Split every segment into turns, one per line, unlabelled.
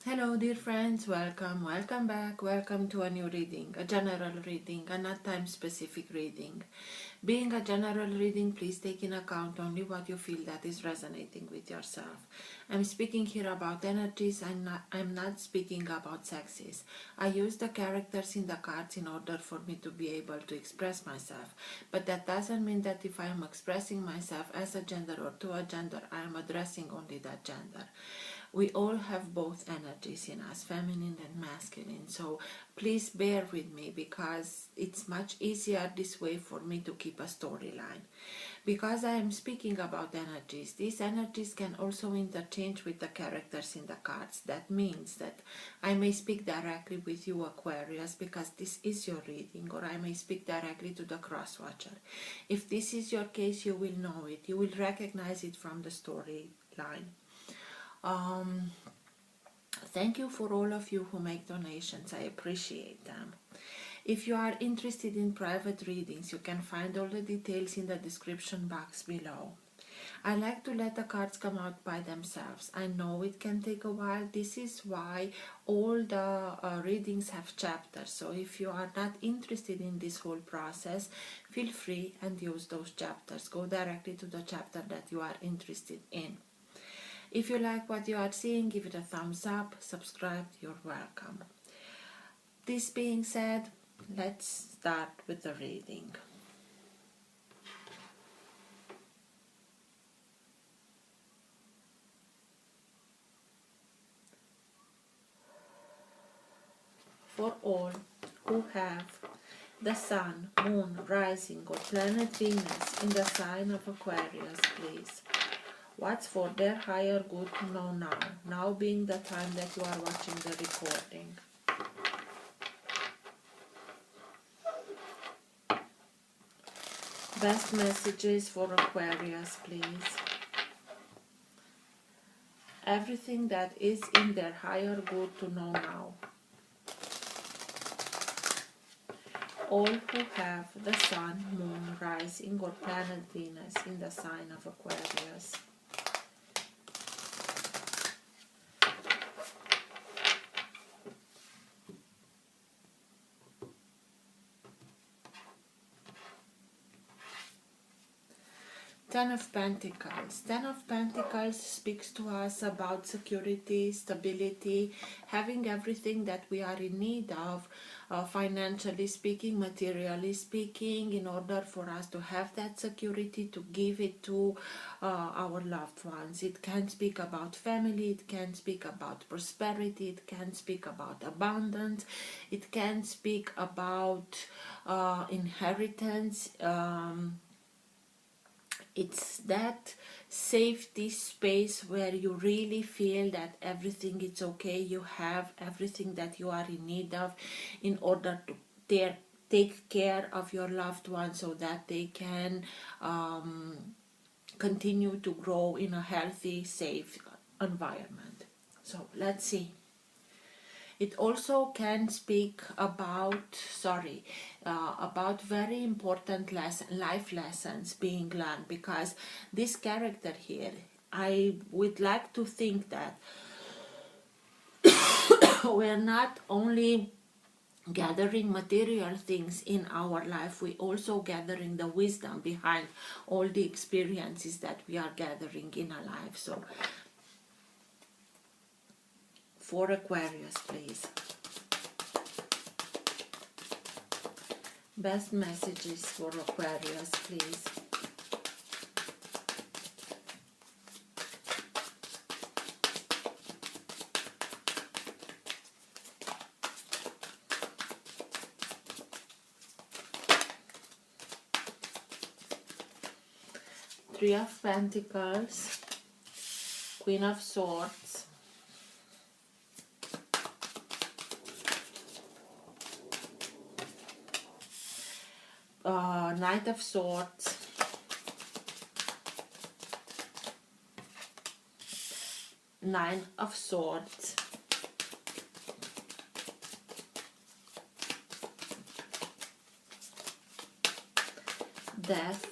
Hello dear friends, welcome back, welcome to a new reading, a general reading, a not time specific reading. Being a general reading, please take in account only what you feel that is resonating with yourself. I'm speaking here about energies, I'm not speaking about sexes. I use the characters in the cards in order for me to be able to express myself, but that doesn't mean that if I am expressing myself as a gender or to a gender, I am addressing only that gender. We all have both energies in us, feminine and masculine, so please bear with me because it's much easier this way for me to keep a storyline. Because I am speaking about energies, these energies can also interchange with the characters in the cards. That means that I may speak directly with you, Aquarius, because this is your reading, or I may speak directly to the cross-watcher. If this is your case, you will know it, you will recognize it from the storyline. Thank you for all of you who make donations. I appreciate them. If you are interested in private readings, you can find all the details in the description box below. I like to let the cards come out by themselves. I know it can take a while. This is why all the readings have chapters. So if you are not interested in this whole process, feel free and use those chapters. Go directly to the chapter that you are interested in. If you like what you are seeing, give it a thumbs up, subscribe, you're welcome. This being said, let's start with the reading. For all who have the sun, moon, rising or planet Venus in the sign of Aquarius, please. What's for their higher good to know now? Now being the time that you are watching the recording. Best messages for Aquarius, please. Everything that is in their higher good to know now. All who have the sun, moon, rising or planet Venus in the sign of Aquarius. Ten of Pentacles. Ten of Pentacles speaks to us about security, stability, having everything that we are in need of, financially speaking, materially speaking, in order for us to have that security, to give it to our loved ones. It can speak about family, it can speak about prosperity, it can speak about abundance, it can speak about inheritance. It's that safety space where you really feel that everything is okay, you have everything that you are in need of in order to take care of your loved ones so that they can continue to grow in a healthy, safe environment. So let's see. It also can speak about, about very important life lessons being learned, because this character here, I would like to think that we're not only gathering material things in our life, we also gathering the wisdom behind all the experiences that we are gathering in our life. So for Aquarius, please. Best messages for Aquarius, please. Three of Pentacles, Queen of Swords, Knight of Swords, Nine of Swords, Death,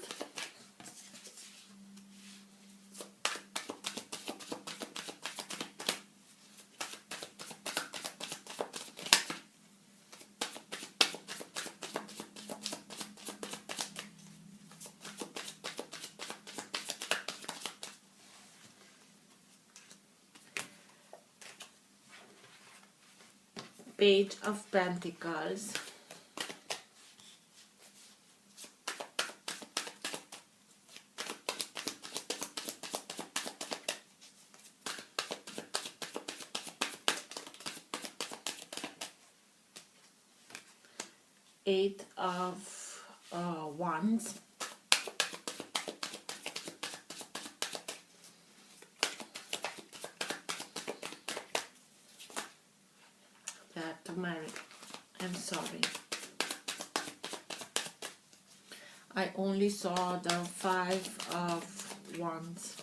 Page of Pentacles, Eight of Wands, married. I'm sorry. I only saw the Five of Wands.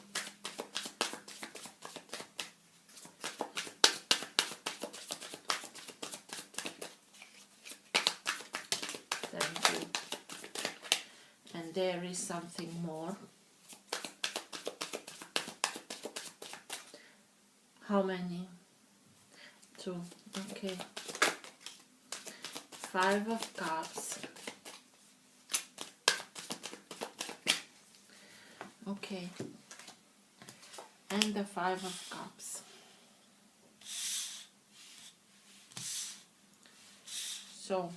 Thank you. And there is something more. How many? Two. Okay. Five of Cups. Okay. And the Five of Cups. So,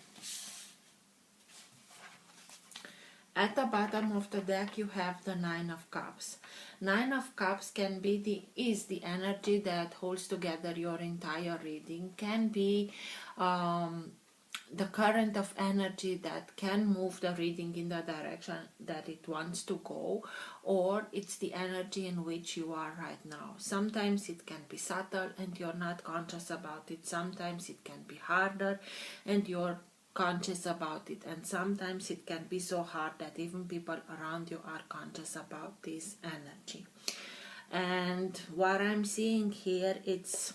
at the bottom of the deck you have the Nine of Cups. Nine of Cups can be is the energy that holds together your entire reading. Can be the current of energy that can move the reading in the direction that it wants to go, or it's the energy in which you are right now. Sometimes it can be subtle and you're not conscious about it. Sometimes it can be harder and you're conscious about it, and sometimes it can be so hard that even people around you are conscious about this energy. And what I'm seeing here, it's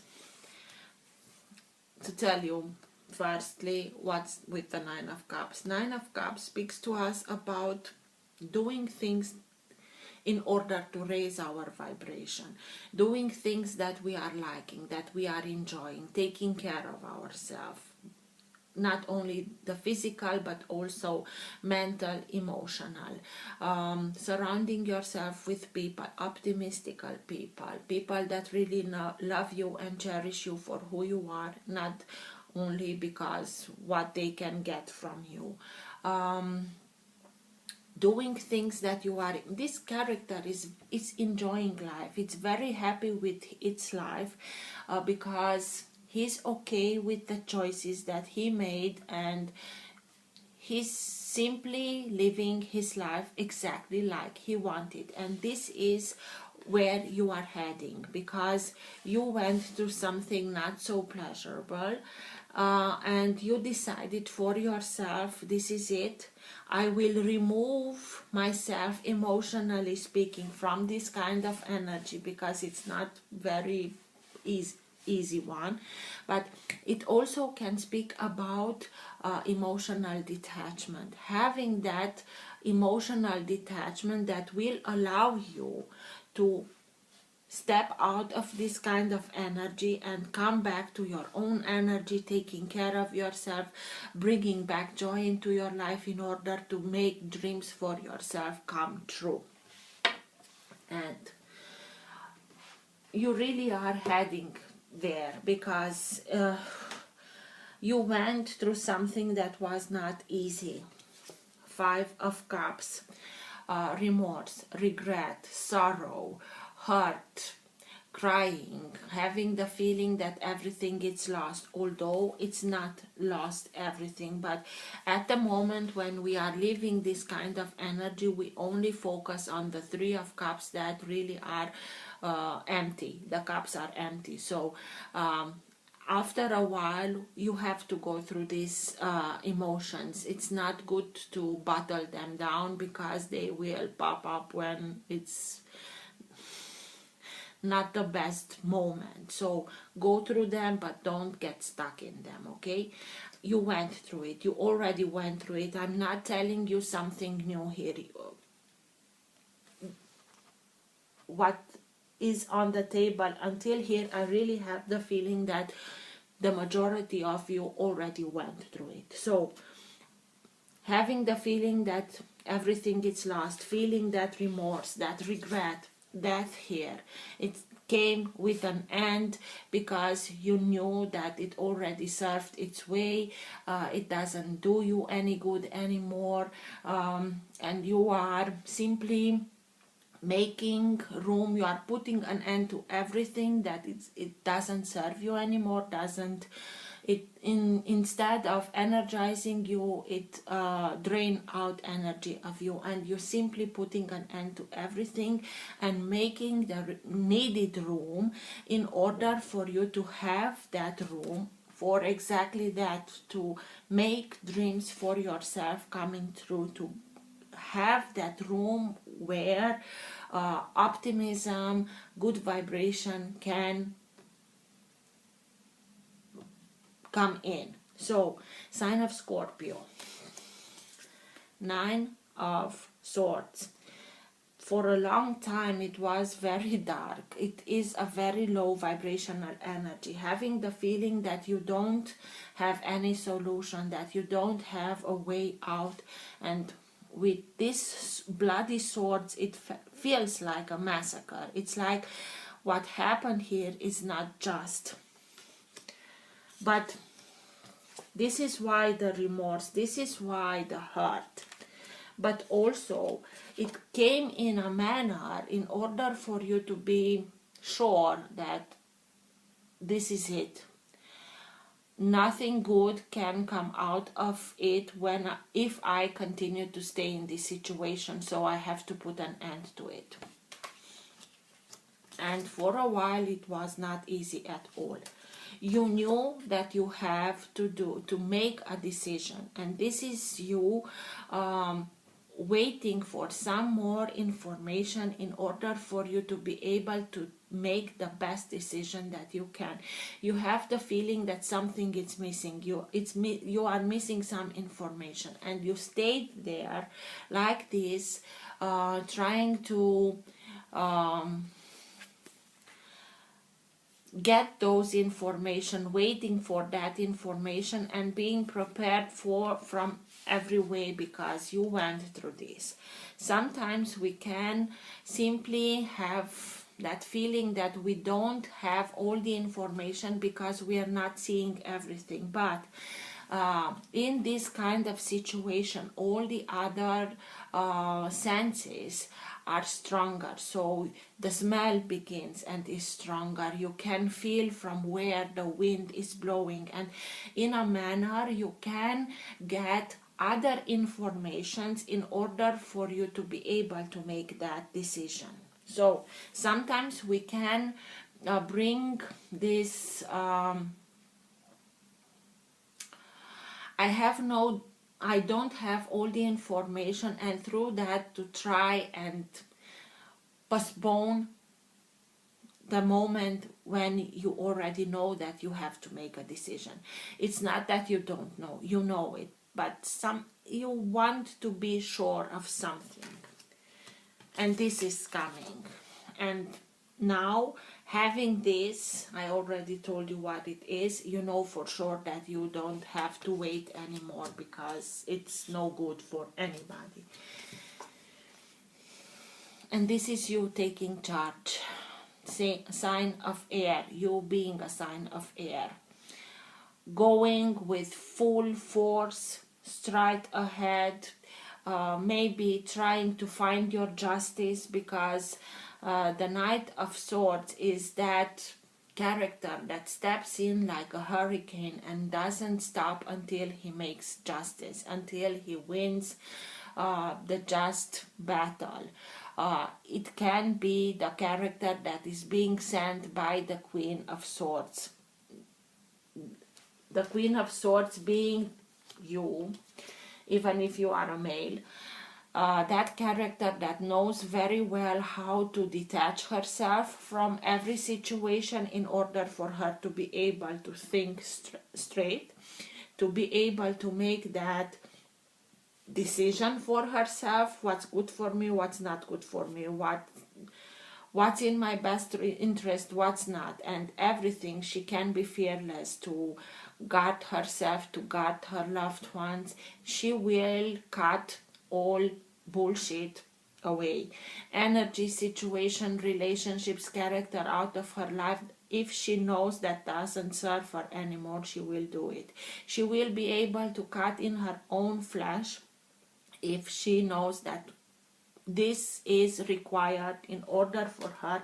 to tell you firstly what's with the Nine of Cups. Nine of Cups speaks to us about doing things in order to raise our vibration, doing things that we are liking, that we are enjoying, taking care of ourselves, not only the physical but also mental, emotional, surrounding yourself with people, optimistic people, people that really love you and cherish you for who you are, not only because what they can get from you. Doing things that you are, this character is enjoying life. It's very happy with its life because he's okay with the choices that he made, and he's simply living his life exactly like he wanted. And this is where you are heading, because you went through something not so pleasurable, and you decided for yourself, this is it. I will remove myself, emotionally speaking, from this kind of energy, because it's not very easy one. But it also can speak about emotional detachment, having that emotional detachment that will allow you to step out of this kind of energy and come back to your own energy, taking care of yourself, bringing back joy into your life in order to make dreams for yourself come true. And you really are heading there, because you went through something that was not easy. Five of Cups, remorse, regret, sorrow, hurt, crying, having the feeling that everything is lost, although it's not lost everything. But at the moment when we are living this kind of energy, we only focus on the Three of Cups that really are empty. The cups are empty. So after a while you have to go through these emotions. It's not good to bottle them down, because they will pop up when it's not the best moment. So go through them, but don't get stuck in them, okay? You went through it. You already went through it. I'm not telling you something new here. What is on the table until here, I really have the feeling that the majority of you already went through it. So having the feeling that everything is lost, feeling that remorse, that regret, death here, it's came with an end because you knew that it already served its way. It doesn't do you any good anymore, and you are simply making room, you are putting an end to everything that it doesn't serve you anymore, doesn't it, instead of energizing you, it drain out energy of you, and you're simply putting an end to everything and making the needed room in order for you to have that room for exactly that, to make dreams for yourself coming true, to have that room where optimism, good vibration can come in. So, sign of Scorpio, 9 of Swords. For a long time it was very dark. It is a very low vibrational energy, having the feeling that you don't have any solution, that you don't have a way out, and with this bloody swords it feels like a massacre. It's like what happened here is not just. But this is why the remorse, this is why the hurt. But also it came in a manner in order for you to be sure that this is it. Nothing good can come out of it if I continue to stay in this situation, so I have to put an end to it. And for a while it was not easy at all. You knew that you have to make a decision, and this is you waiting for some more information in order for you to be able to make the best decision that you can. You have the feeling that something is missing. You are missing some information, and you stayed there like this, trying to get those information, waiting for that information, and being prepared from every way, because you went through this. Sometimes we can simply have that feeling that we don't have all the information because we are not seeing everything, but in this kind of situation all the other senses are stronger. So the smell begins and is stronger. You can feel from where the wind is blowing, and in a manner you can get other informations in order for you to be able to make that decision. So sometimes we can bring this I don't have all the information, and through that to try and postpone the moment when you already know that you have to make a decision. It's not that you don't know, you know it, but you want to be sure of something, and this is coming. And now, having this, I already told you what it is. You know for sure that you don't have to wait anymore, because it's no good for anybody. And this is you taking charge. Sign of air, you being a sign of air. Going with full force, straight ahead, maybe trying to find your justice, because the Knight of Swords is that character that steps in like a hurricane and doesn't stop until he makes justice, until he wins the just battle. It can be the character that is being sent by the Queen of Swords. The Queen of Swords being you, even if you are a male. That character that knows very well how to detach herself from every situation in order for her to be able to think straight, to be able to make that decision for herself, what's good for me, what's not good for me, what's in my best interest, what's not, and everything. She can be fearless to guard herself, to guard her loved ones. She will cut all bullshit away. Energy, situation, relationships, character out of her life. If she knows that doesn't serve her anymore, she will do it. She will be able to cut in her own flesh if she knows that this is required in order for her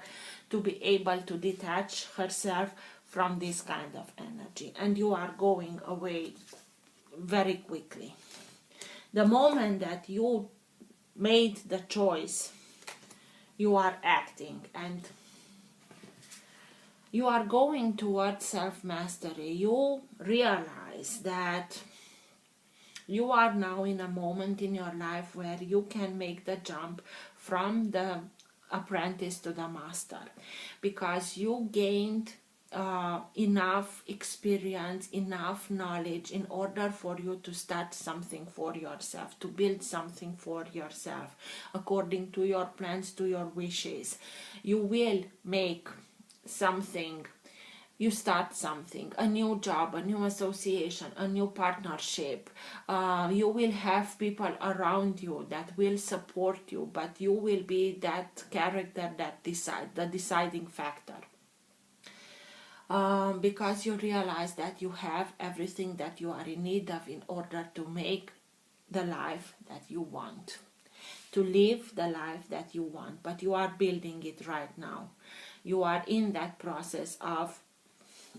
to be able to detach herself from this kind of energy. And you are going away very quickly. The moment that you made the choice, you are acting, and you are going towards self-mastery. You realize that you are now in a moment in your life where you can make the jump from the apprentice to the master, because you gained enough experience, enough knowledge in order for you to start something for yourself, to build something for yourself according to your plans, to your wishes. You will make something. You start something, a new job, a new association, a new partnership. You will have people around you that will support you, but you will be that character that the deciding factor. Because you realize that you have everything that you are in need of in order to make the life that you want, to live the life that you want, but you are building it right now. You are in that process of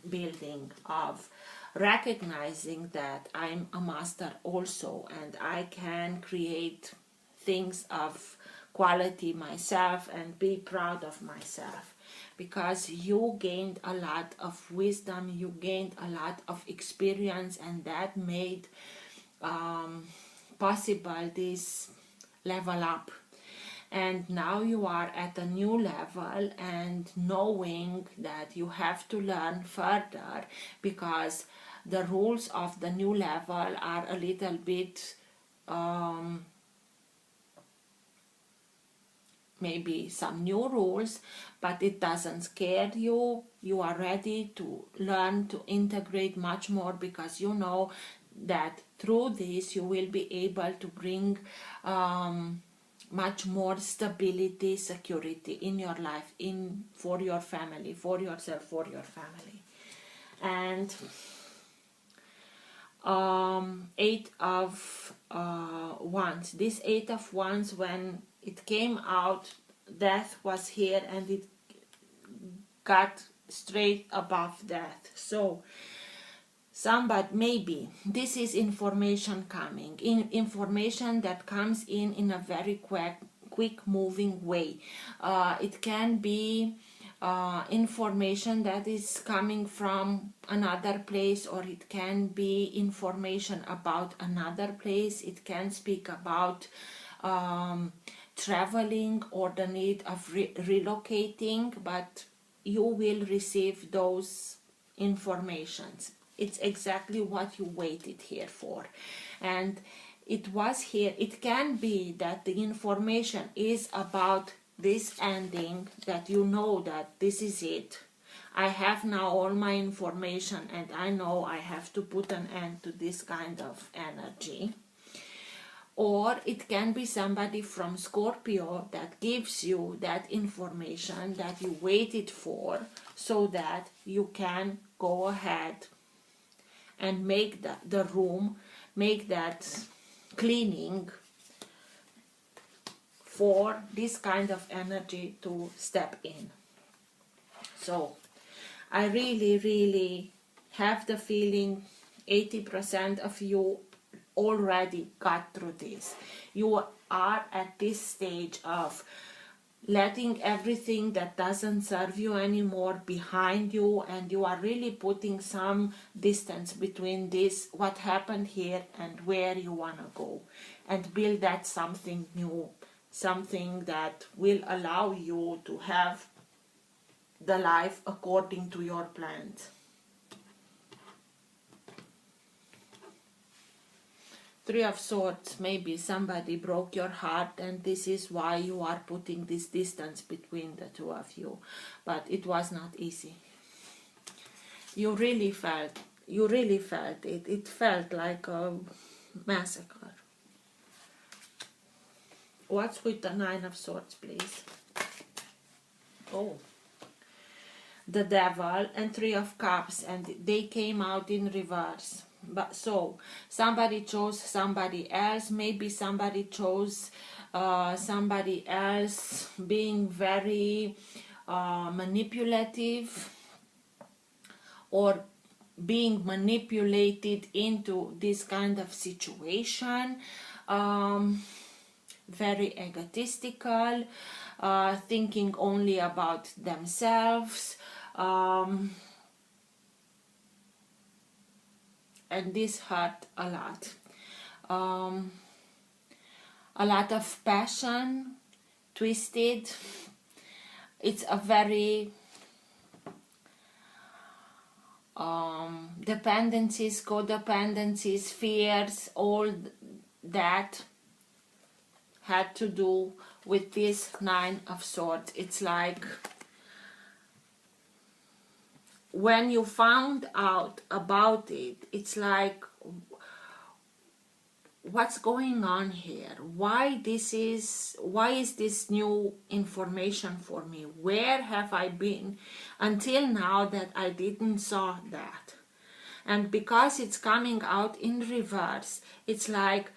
building, of recognizing that I'm a master also, and I can create things of quality myself and be proud of myself, because you gained a lot of wisdom, you gained a lot of experience, and that made possible this level up. And now you are at a new level, and knowing that you have to learn further, because the rules of the new level are a little bit maybe some new rules, but it doesn't scare you. You are ready to learn to integrate much more, because you know that through this you will be able to bring much more stability, security in your life, for your family, for yourself, for your family. And Eight of Wands. This Eight of Wands, when it came out, death was here, and it got straight above death. So somebody, maybe this is information coming in, information that comes in a very quick moving way. It can be information that is coming from another place, or it can be information about another place. It can speak about traveling or the need of relocating, but you will receive those informations. It's exactly what you waited here for, and it was here. It can be that the information is about this ending, that you know that this is it. I have now all my information, and I know I have to put an end to this kind of energy. Or it can be somebody from Scorpio that gives you that information that you waited for, so that you can go ahead and make the room, make that cleaning for this kind of energy to step in. So I really have the feeling 80% of you already got through this. You are at this stage of letting everything that doesn't serve you anymore behind you, and you are really putting some distance between this, what happened here, and where you want to go, and build that something new, something that will allow you to have the life according to your plans. Three of Swords, maybe somebody broke your heart, and this is why you are putting this distance between the two of you. But it was not easy. You really felt it. It felt like a massacre. What's with the Nine of Swords, please? Oh, the Devil and Three of Cups, and they came out in reverse. But so somebody chose somebody else. Maybe somebody chose somebody else being very manipulative, or being manipulated into this kind of situation. Very egotistical, thinking only about themselves, and this hurt a lot. A lot of passion, twisted. It's a very dependencies, codependencies, fears, all that had to do with this Nine of Swords. It's like when you found out about it, it's like, what's going on here? Why is this new information for me? Where have I been until now that I didn't saw that? And because it's coming out in reverse, it's like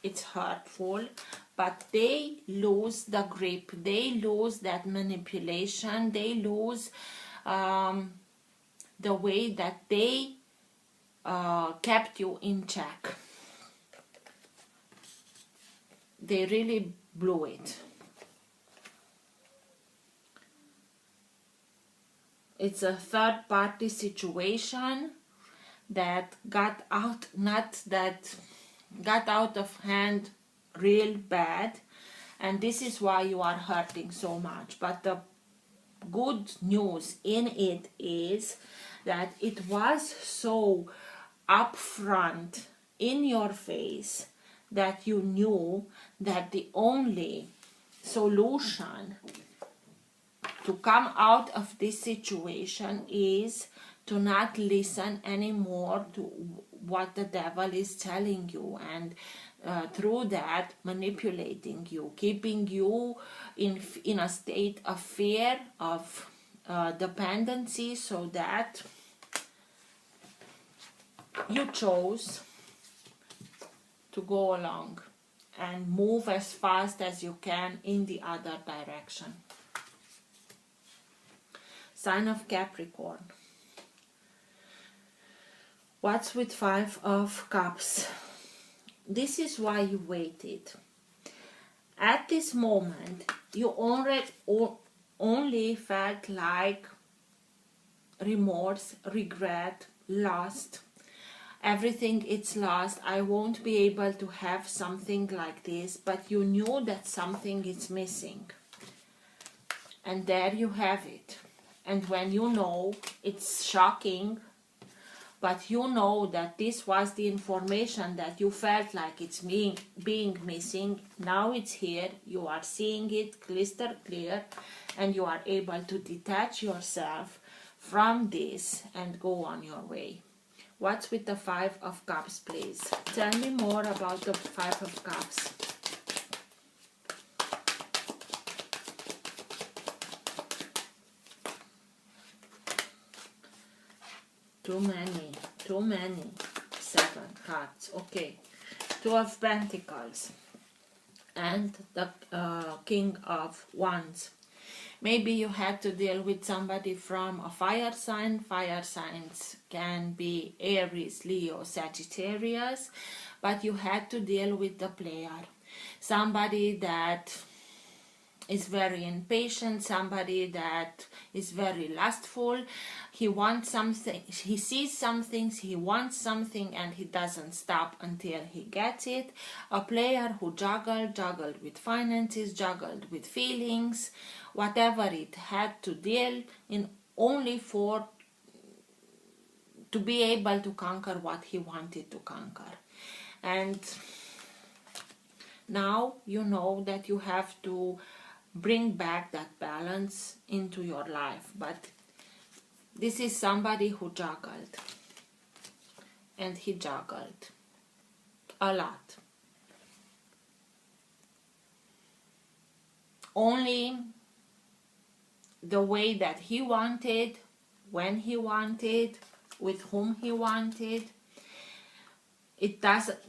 it's hurtful, but they lose the grip, they lose that manipulation, they lose the way that they kept you in check. They really blew it. It's a third party situation that got out of hand real bad, and this is why you are hurting so much. But the good news in it is that it was so upfront in your face that you knew that the only solution to come out of this situation is to not listen anymore to what the devil is telling you, and through that manipulating you, keeping you in a state of fear, of dependency, so that you chose to go along and move as fast as you can in the other direction. Sign of Capricorn. What's with Five of Cups? This is why you waited. At this moment, you only felt like remorse, regret, lost. Everything it's lost. I won't be able to have something like this, but you knew that something is missing. And there you have it. And when you know, it's shocking, but you know that this was the information that you felt like it's being missing. Now it's here, you are seeing it crystal clear, and you are able to detach yourself from this and go on your way. What's with the Five of Cups, please? Tell me more about the Five of Cups. Too many. 7 hearts. Okay. 2 of Pentacles. And the King of Wands. Maybe you had to deal with somebody from a fire sign. Fire signs can be Aries, Leo, Sagittarius. But you had to deal with the player. Somebody that is very impatient, somebody that is very lustful. He wants something, he sees some things, he wants something, and he doesn't stop until he gets it. A player who juggled with finances, juggled with feelings, whatever it had to deal in, only to be able to conquer what he wanted to conquer. And now you know that you have to bring back that balance into your life. But this is somebody who juggled, and he juggled a lot. only the way that he wanted, when he wanted, with whom he wanted. It doesn't,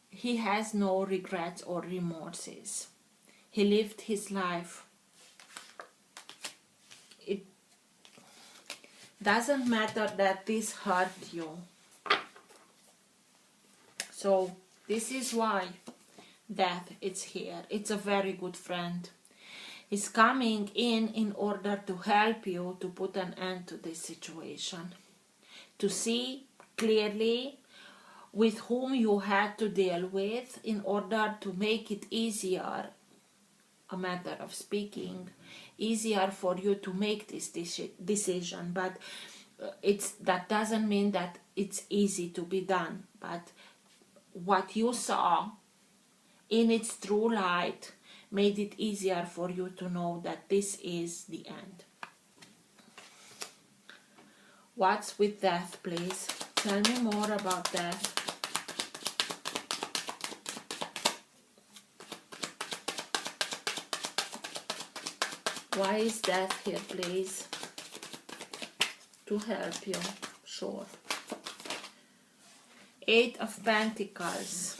he has no regrets or remorses. He lived his life. It doesn't matter that this hurt you. So this is why death is here. It's a very good friend. He's coming in order to help you to put an end to this situation, to see clearly with whom you had to deal with in order to make it easier, a matter of speaking, easier for you to make this decision. But that doesn't mean that it's easy to be done. But what you saw in its true light made it easier for you to know that this is the end. What's with death, please? Tell me more about death. Why is death here, please? To help you, sure. Eight of Pentacles.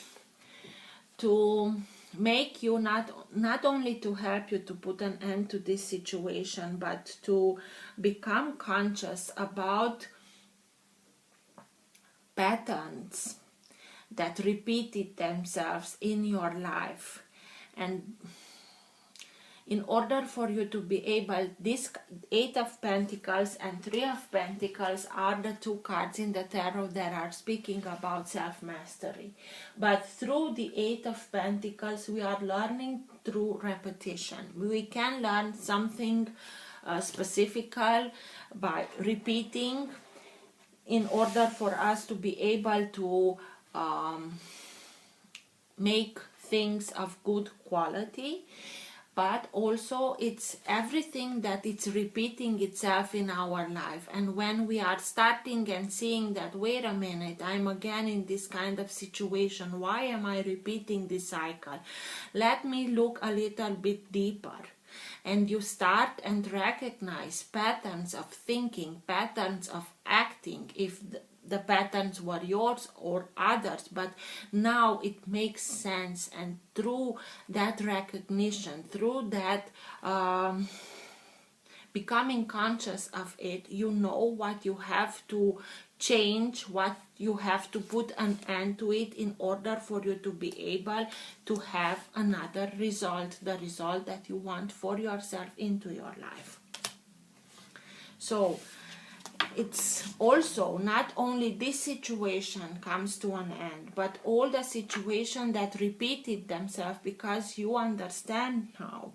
To make you not only to help you to put an end to this situation, but to become conscious about patterns that repeated themselves in your life. And in order for you to be able, this Eight of Pentacles and Three of Pentacles are the two cards in the tarot that are speaking about self-mastery. But through the Eight of Pentacles, we are learning through repetition. We can learn something specific by repeating in order for us to be able to make things of good quality. But also it's everything that it's repeating itself in our life. And when we are starting and seeing that, wait a minute, I'm again in this kind of situation, why am I repeating this cycle? Let me look a little bit deeper. And you start and recognize patterns of thinking, patterns of acting, if the patterns were yours or others, but now it makes sense. And through that recognition, through that becoming conscious of it, you know what you have to change, what you have to put an end to it in order for you to be able to have another result, the result that you want for yourself into your life. So it's also not only this situation comes to an end, but all the situations that repeated themselves, because you understand now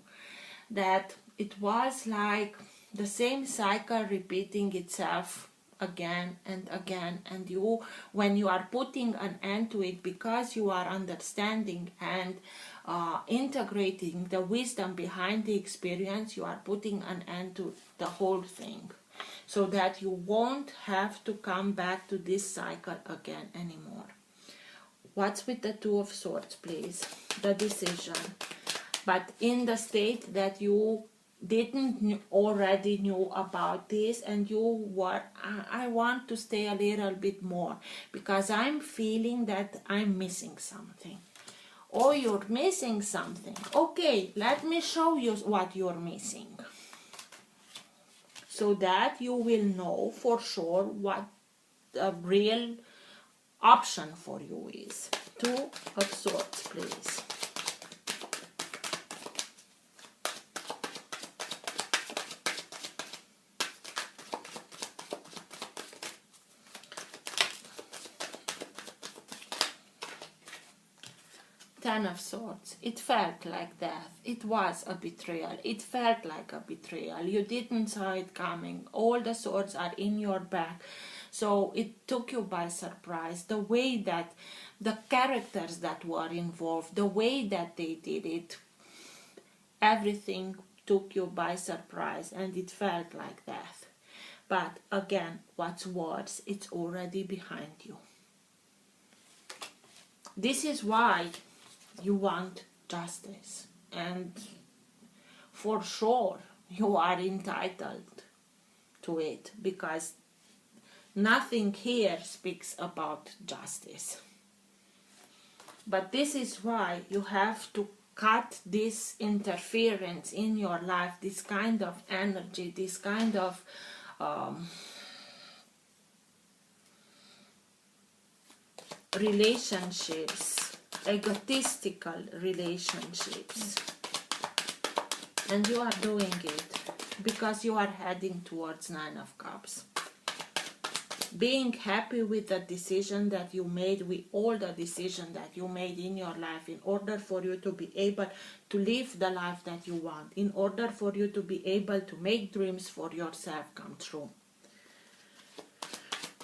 that it was like the same cycle repeating itself again and again. And you, when you are putting an end to it, because you are understanding and integrating the wisdom behind the experience, you are putting an end to the whole thing, so that you won't have to come back to this cycle again anymore. What's with the Two of Swords, please? The decision. But in the state that you didn't already knew about this, and you were, I want to stay a little bit more because I'm feeling that I'm missing something. Oh, you're missing something. Okay, let me show you what you're missing, so that you will know for sure what the real option for you is. Two of Swords, please. Ten of Swords. It felt like death. It was a betrayal. It felt like a betrayal. You didn't saw it coming. All the swords are in your back. So it took you by surprise. The way that the characters that were involved, the way that they did it, everything took you by surprise, and it felt like death. But again, what's worse, it's already behind you. This is why you want justice, and for sure you are entitled to it, because nothing here speaks about justice. But this is why you have to cut this interference in your life, this kind of energy, this kind of relationships, egotistical relationships. And you are doing it because you are heading towards Nine of Cups. Being happy with the decision that you made, with all the decisions that you made in your life, in order for you to be able to live the life that you want, in order for you to be able to make dreams for yourself come true.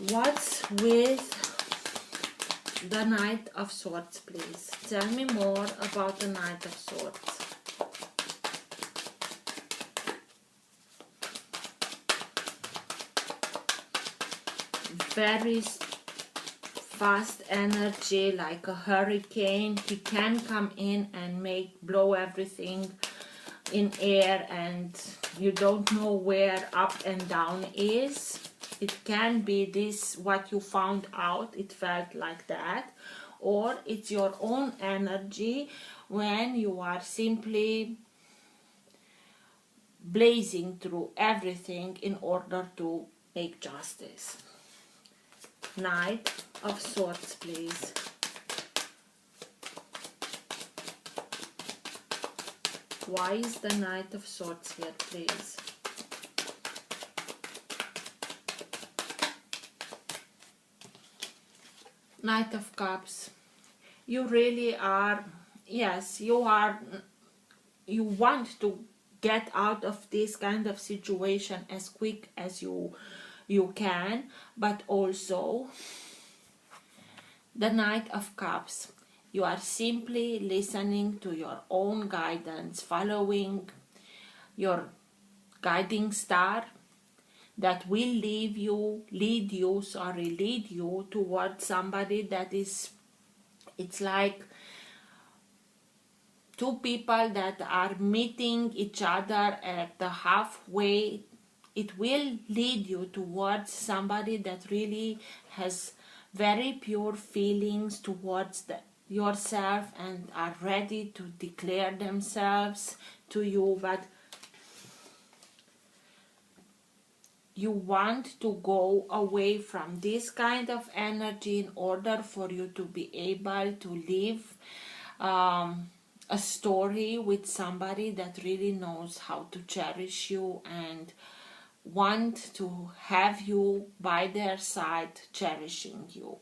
What's with the Knight of Swords, please? Tell me more about the Knight of Swords. Very fast energy, like a hurricane. He can come in and blow everything in air, and you don't know where up and down is. It can be this what you found out, it felt like that, or it's your own energy when you are simply blazing through everything in order to make justice. Knight of Swords, please. Why is the Knight of Swords here, please? Knight of Cups. You really are, yes, you want to get out of this kind of situation as quick as you can, but also the Knight of Cups, you are simply listening to your own guidance, following your guiding star that will lead you towards somebody that is, it's like two people that are meeting each other at the halfway. It will lead you towards somebody that really has very pure feelings towards yourself and are ready to declare themselves to you, but you want to go away from this kind of energy in order for you to be able to live a story with somebody that really knows how to cherish you and want to have you by their side, cherishing you.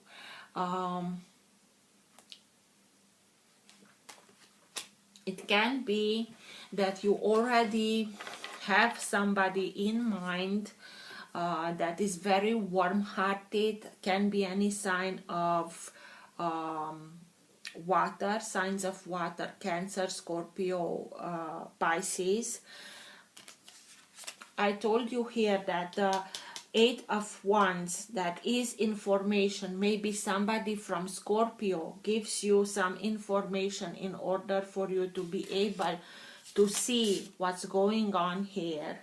It can be that you already have somebody in mind that is very warm-hearted. Can be any sign of water, signs of water, Cancer, Scorpio, Pisces. I told you here that the Eight of Wands, that is information. Maybe somebody from Scorpio gives you some information in order for you to be able to see what's going on here.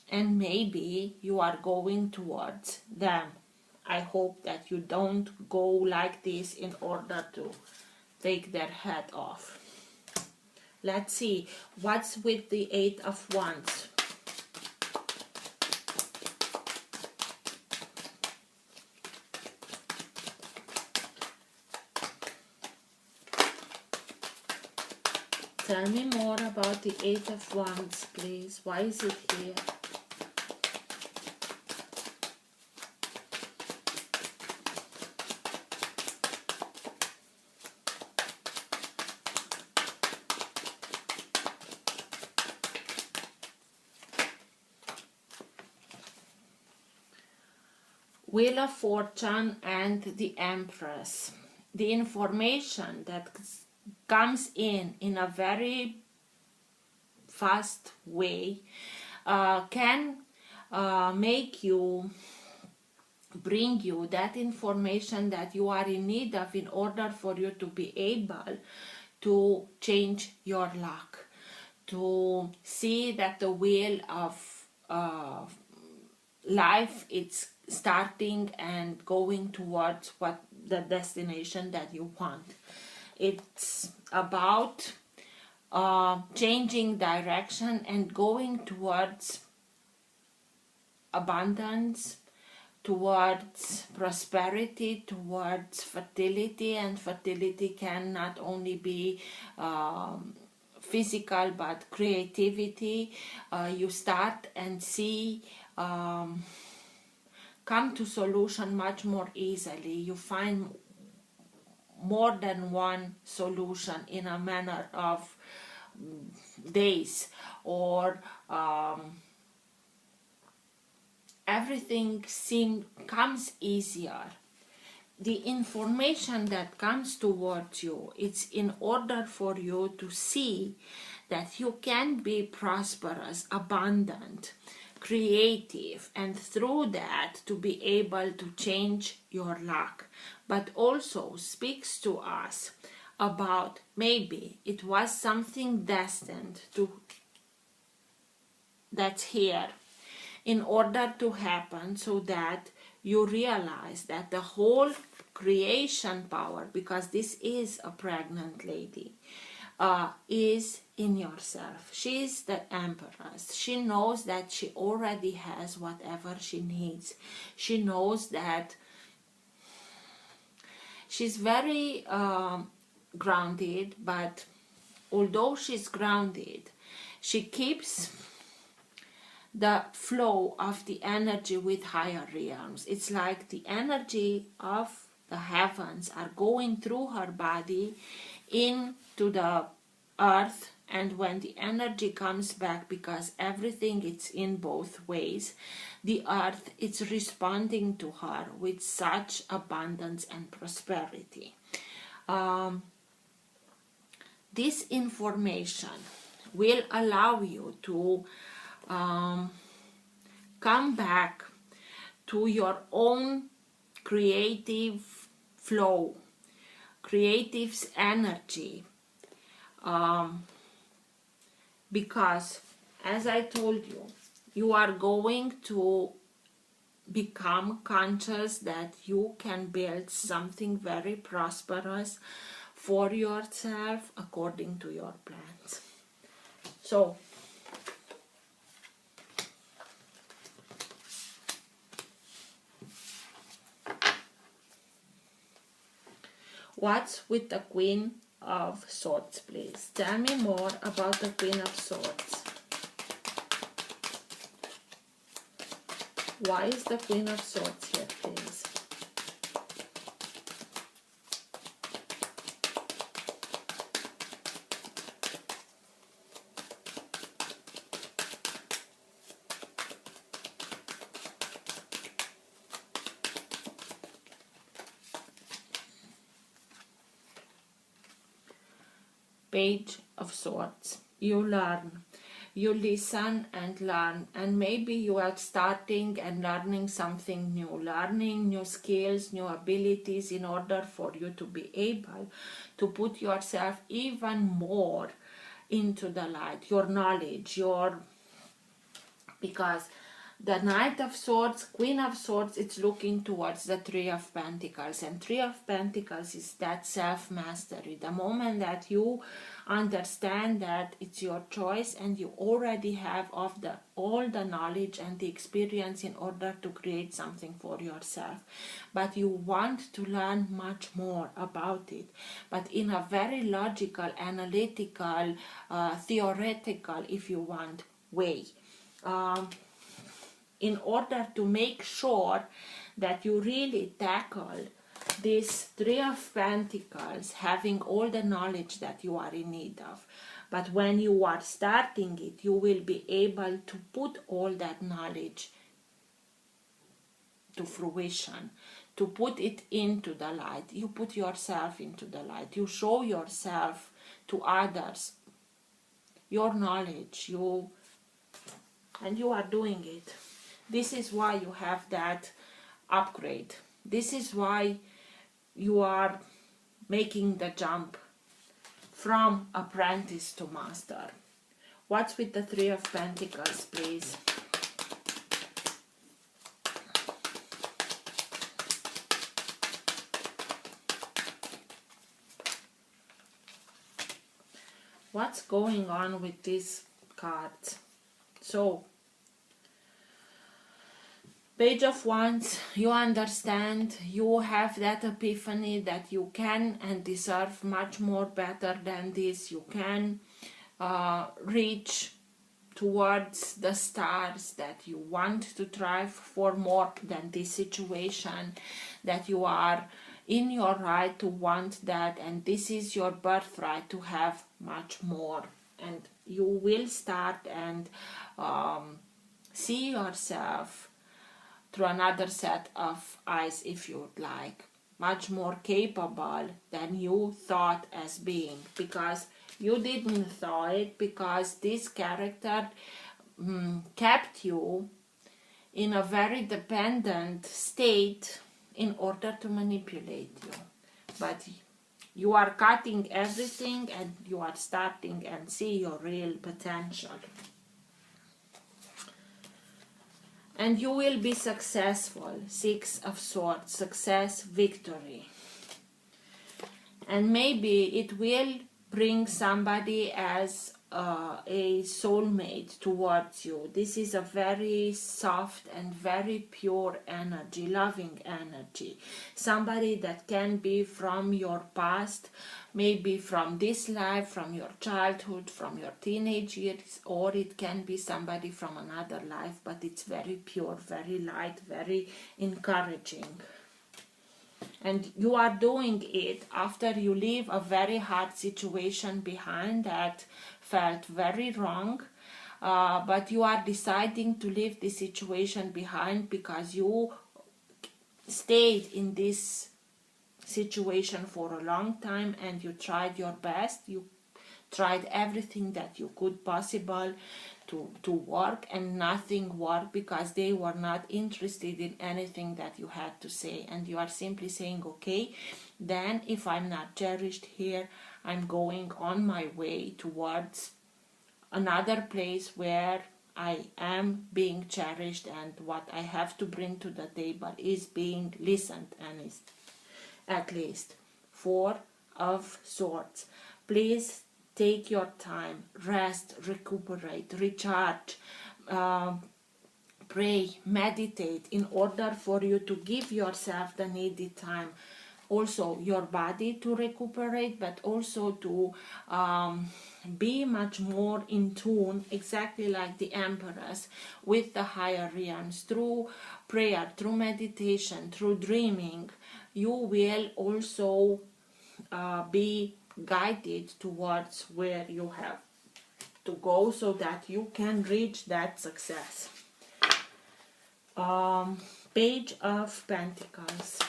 And maybe you are going towards them. I hope that you don't go like this in order to take their head off. Let's see what's with the Eight of Wands. Tell me more about the Eight of Wands, please. Why is it here? Wheel of Fortune and the Empress. The information that comes in a very fast way can make you bring you that information that you are in need of in order for you to be able to change your luck, to see that the wheel of life it's starting and going towards what the destination that you want. It's about changing direction and going towards abundance, towards prosperity, towards fertility. And fertility can not only be physical but creativity. You start and see come to solution much more easily. You find more than one solution in a manner of days, or everything comes easier. The information that comes towards you, it's in order for you to see that you can be prosperous, abundant, creative, and through that to be able to change your luck. But also speaks to us about maybe it was something destined to that's here in order to happen, so that you realize that the whole creation power, because this is a pregnant lady, is in yourself. She is the empress. She knows that she already has whatever she needs. She knows that she's very grounded, but although she's grounded, she keeps the flow of the energy with higher realms. It's like the energy of the heavens are going through her body into the earth, and when the energy comes back, because everything is in both ways, the earth is responding to her with such abundance and prosperity. This information will allow you to come back to your own creative flow, creative's energy, because as I told you, you are going to become conscious that you can build something very prosperous for yourself according to your plans. So what's with the Queen of Swords, please? Tell me more about the Queen of Swords. Why is the Queen of Swords here, please? Page of Swords. You learn, you listen and learn, and maybe you are starting and learning something new, learning new skills, new abilities in order for you to be able to put yourself even more into the light, your knowledge, because the Knight of Swords, Queen of Swords, it's looking towards the Three of Pentacles, and Three of Pentacles is that self-mastery. The moment that you understand that it's your choice and you already have all the knowledge and the experience in order to create something for yourself, but you want to learn much more about it, but in a very logical, analytical, theoretical, if you want, way. In order to make sure that you really tackle this Three of Pentacles, having all the knowledge that you are in need of. But when you are starting it, you will be able to put all that knowledge to fruition, to put it into the light. You put yourself into the light. You show yourself to others, your knowledge, and you are doing it. This is why you have that upgrade. This is why you are making the jump from apprentice to master. What's with the Three of Pentacles, please? What's going on with these cards? So, Page of Wands, you understand, you have that epiphany that you can and deserve much more better than this. You can reach towards the stars, that you want to thrive for more than this situation, that you are in your right to want that, and this is your birthright to have much more. And you will start and see yourself through another set of eyes, if you would like, much more capable than you thought as being, because you didn't thought it, because this character kept you in a very dependent state in order to manipulate you. But you are cutting everything and you are starting and see your real potential. And you will be successful. Six of Swords, success, victory. And maybe it will bring somebody as a soulmate towards you. This is a very soft and very pure energy, loving energy. Somebody that can be from your past, maybe from this life, from your childhood, from your teenage years, or it can be somebody from another life, but it's very pure, very light, very encouraging. And you are doing it after you leave a very hard situation behind that felt very wrong, but you are deciding to leave this situation behind because you stayed in this situation for a long time and you tried your best. You tried everything that you could possible to work, and nothing worked because they were not interested in anything that you had to say, and you are simply saying, okay, then if I'm not cherished here, I'm going on my way towards another place where I am being cherished, and what I have to bring to the table is being listened, and is at least. Four of Swords. Please take your time, rest, recuperate, recharge, pray, meditate in order for you to give yourself the needed time. Also your body to recuperate, but also to be much more in tune, exactly like the Empress, with the higher realms. Through prayer, through meditation, through dreaming, you will also be guided towards where you have to go so that you can reach that success. Page of Pentacles.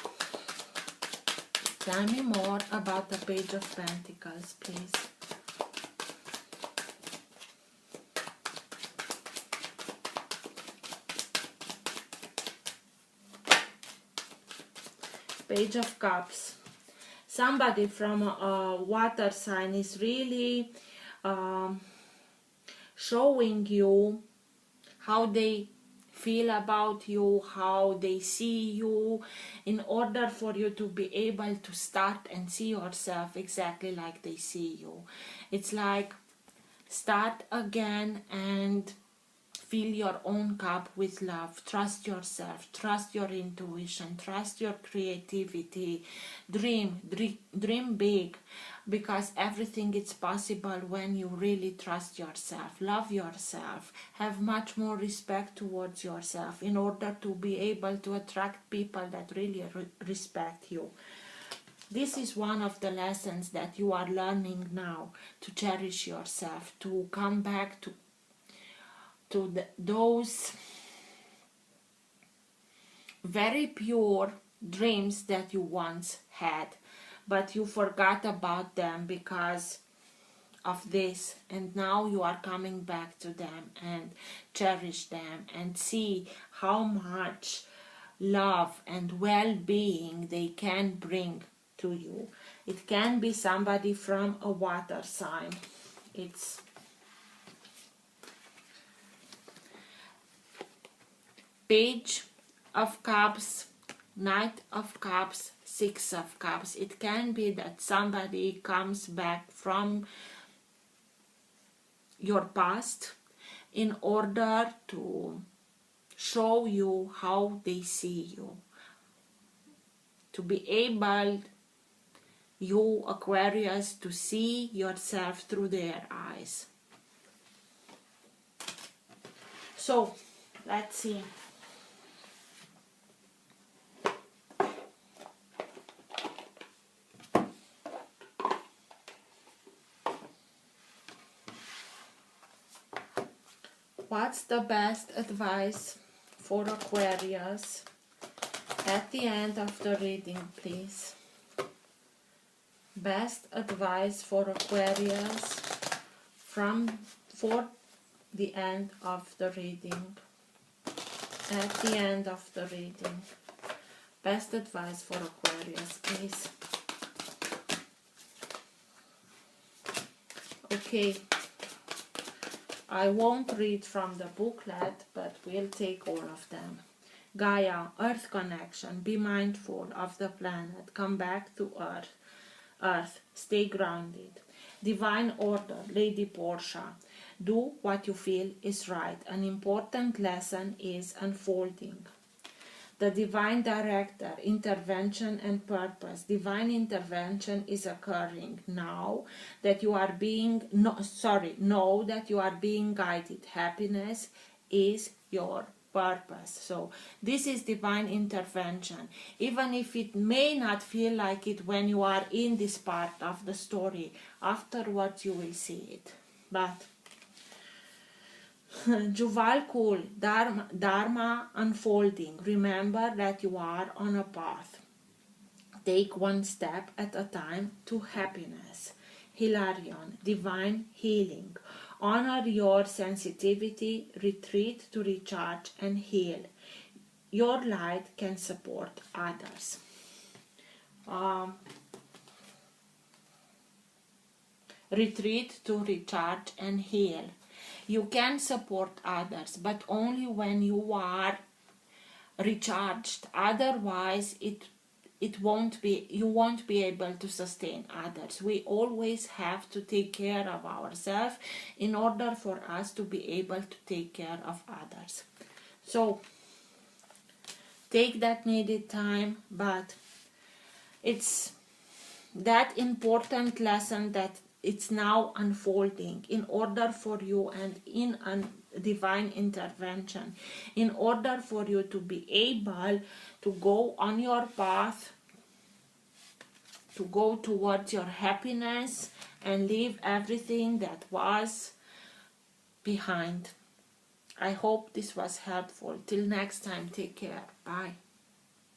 Tell me more about the Page of Pentacles, please. Page of Cups. Somebody from a water sign is really showing you how they feel about you, how they see you, in order for you to be able to start and see yourself exactly like they see you. It's like start again and fill your own cup with love. Trust yourself, trust your intuition, trust your creativity. Dream big, because everything is possible when you really trust yourself. Love yourself, have much more respect towards yourself in order to be able to attract people that really respect you. This is one of the lessons that you are learning now, to cherish yourself, to come back to those very pure dreams that you once had, but you forgot about them because of this, and now you are coming back to them and cherish them and see how much love and well-being they can bring to you. It can be somebody from a water sign. It's Page of Cups, Knight of Cups, Six of Cups. It can be that somebody comes back from your past in order to show you how they see you. To be able, you Aquarius, to see yourself through their eyes. So, let's see. What's the best advice for Aquarius at the end of the reading, please? Best advice for Aquarius for the end of the reading. At the end of the reading. Best advice for Aquarius, please. Okay. I won't read from the booklet, but we'll take all of them. Gaia, Earth connection, be mindful of the planet, come back to Earth. Earth, stay grounded. Divine order, Lady Portia, do what you feel is right. An important lesson is unfolding. The divine director, intervention and purpose. Divine intervention is occurring now that you are being, know that you are being guided. Happiness is your purpose. So this is divine intervention. Even if it may not feel like it when you are in this part of the story, afterwards you will see it. But Juval Kul, Dharma unfolding. Remember that you are on a path. Take one step at a time to happiness. Hilarion, divine healing. Honor your sensitivity, retreat to recharge and heal. Your light can support others. Retreat to recharge and heal. You can support others, but only when you are recharged. Otherwise, you won't be able to sustain others. We always have to take care of ourselves in order for us to be able to take care of others. So, take that needed time, but it's that important lesson that it's now unfolding in order for you, and in a divine intervention, in order for you to be able to go on your path, to go towards your happiness and leave everything that was behind. I hope this was helpful. Till next time, take care. Bye.